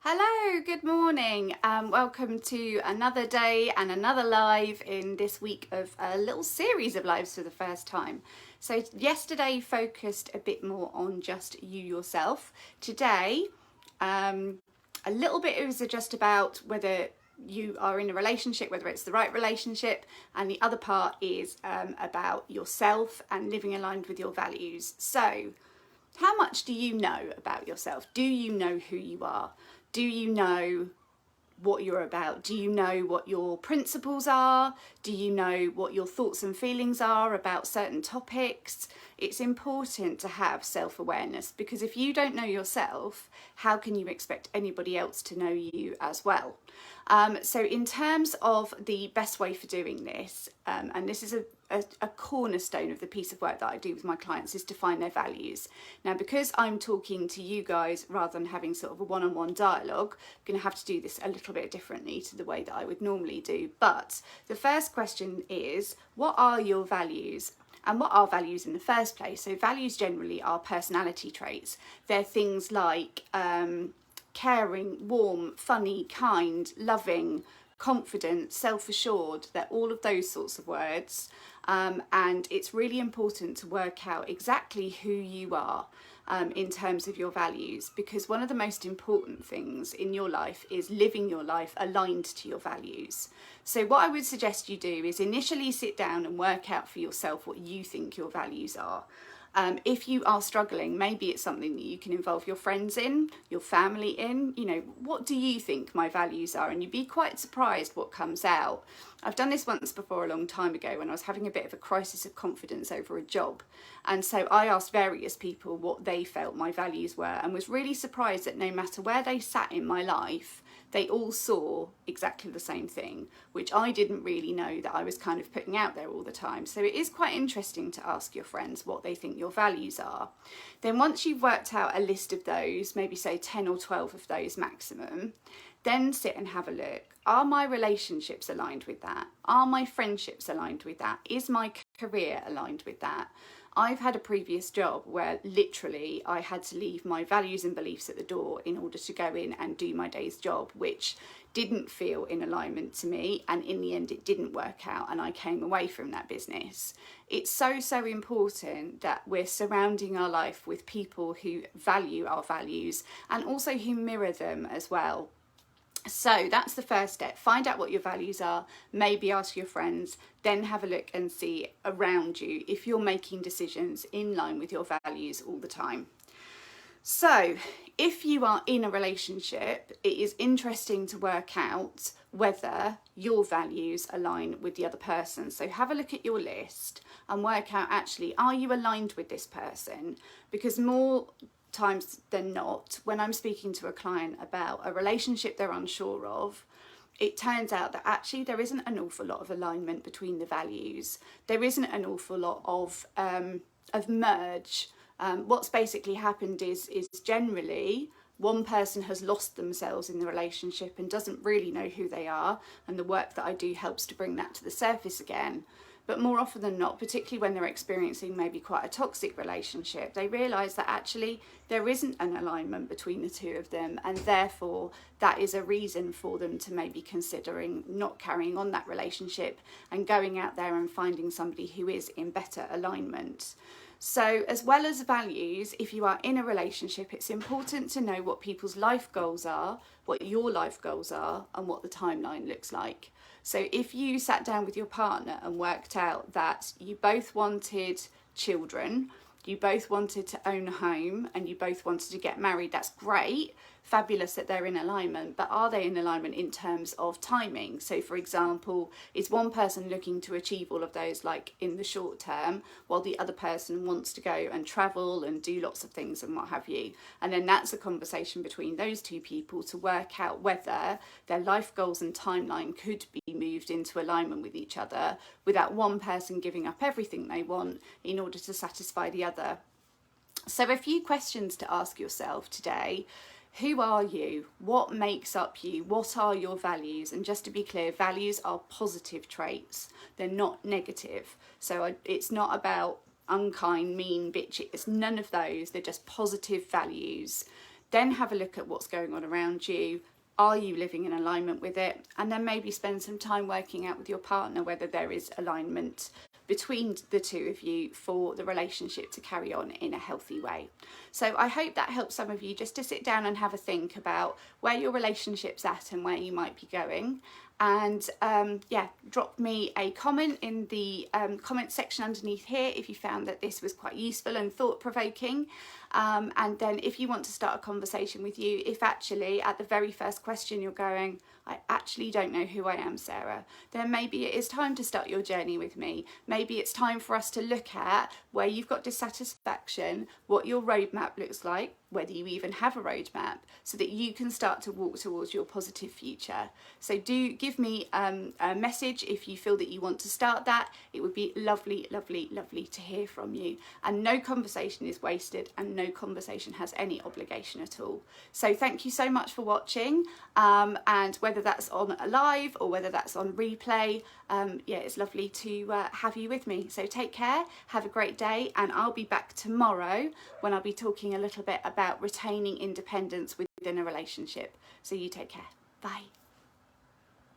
Hello, good morning. Welcome to another day and another live in this week of a little series of lives for the first time. So yesterday focused a bit more on just you yourself. Today, a little bit is just about whether you are in a relationship, whether it's the right relationship, and the other part is about yourself and living aligned with your values. So how much do you know about yourself? Do you know who you are? Do you know what you're about? Do you know what your principles are? Do you know what your thoughts and feelings are about certain topics? It's important to have self-awareness, because if you don't know yourself, how can you expect anybody else to know you as well? So in terms of the best way for doing this, and this is a cornerstone of the piece of work that I do with my clients, is to find their values. Now, because I'm talking to you guys rather than having sort of a one-on-one dialogue, I'm going to have to do this a little bit differently to the way that I would normally do. But the first question is, what are your values? And what are values in the first place? So values generally are personality traits. They're things like caring, warm, funny, kind, loving, confident, self-assured. They're all of those sorts of words. And it's really important to work out exactly who you are in terms of your values, because one of the most important things in your life is living your life aligned to your values. So what I would suggest you do is initially sit down and work out for yourself what you think your values are. If you are struggling, maybe it's something that you can involve your friends in, your family in. You know, what do you think my values are? And you'd be quite surprised what comes out. I've done this once before a long time ago when I was having a bit of a crisis of confidence over a job. And so I asked various people what they felt my values were, and was really surprised that no matter where they sat in my life, they all saw exactly the same thing, which I didn't really know that I was kind of putting out there all the time. So it is quite interesting to ask your friends what they think your values are. Then once you've worked out a list of those, maybe say 10 or 12 of those maximum, then sit and have a look. Are my relationships aligned with that? Are my friendships aligned with that? Is my career aligned with that? I've had a previous job where literally I had to leave my values and beliefs at the door in order to go in and do my day's job, which didn't feel in alignment to me, and in the end it didn't work out and I came away from that business. It's so important that we're surrounding our life with people who value our values and also who mirror them as well. So that's the first step. Find out what your values are, maybe ask your friends, then have a look and see around you if you're making decisions in line with your values all the time. So if you are in a relationship, it is interesting to work out whether your values align with the other person. So have a look at your list and work out, actually, are you aligned with this person? Because more times than not, when I'm speaking to a client about a relationship they're unsure of, it turns out that actually there isn't an awful lot of alignment between the values. There isn't an awful lot of merge. What's basically happened is generally one person has lost themselves in the relationship and doesn't really know who they are, and the work that I do helps to bring that to the surface again. But more often than not, particularly when they're experiencing maybe quite a toxic relationship, they realise that actually there isn't an alignment between the two of them, and therefore that is a reason for them to maybe considering not carrying on that relationship and going out there and finding somebody who is in better alignment. So as well as values, if you are in a relationship, it's important to know what people's life goals are, what your life goals are, and what the timeline looks like. So if you sat down with your partner and worked out that you both wanted children, you both wanted to own a home, and you both wanted to get married, that's great. Fabulous that they're in alignment, but are they in alignment in terms of timing? So for example, is one person looking to achieve all of those like in the short term, while the other person wants to go and travel and do lots of things and what have you? And then that's a conversation between those two people to work out whether their life goals and timeline could be moved into alignment with each other without one person giving up everything they want in order to satisfy the other. So a few questions to ask yourself today. Who are you? What makes up you? What are your values? And just to be clear, values are positive traits. They're not negative. So it's not about unkind, mean, bitchy. It's none of those. They're just positive values. Then have a look at what's going on around you. Are you living in alignment with it? And then maybe spend some time working out with your partner whether there is alignment between the two of you for the relationship to carry on in a healthy way. So I hope that helps some of you just to sit down and have a think about where your relationship's at and where you might be going. And yeah, drop me a comment in the comment section underneath here if you found that this was quite useful and thought-provoking. And then if you want to start a conversation with you, if actually at the very first question you're going, I actually don't know who I am, Sarah, then maybe it is time to start your journey with me. Maybe it's time for us to look at where you've got dissatisfaction, what your roadmap looks like, whether you even have a roadmap, so that you can start to walk towards your positive future. So do give me a message if you feel that you want to start that. It would be lovely, lovely, lovely to hear from you. And no conversation is wasted, and no conversation has any obligation at all. So thank you so much for watching, and whether that's on a live or whether that's on replay, yeah, it's lovely to have you with me. So take care, have a great day, and I'll be back tomorrow when I'll be talking a little bit about retaining independence within a relationship. So you take care. Bye.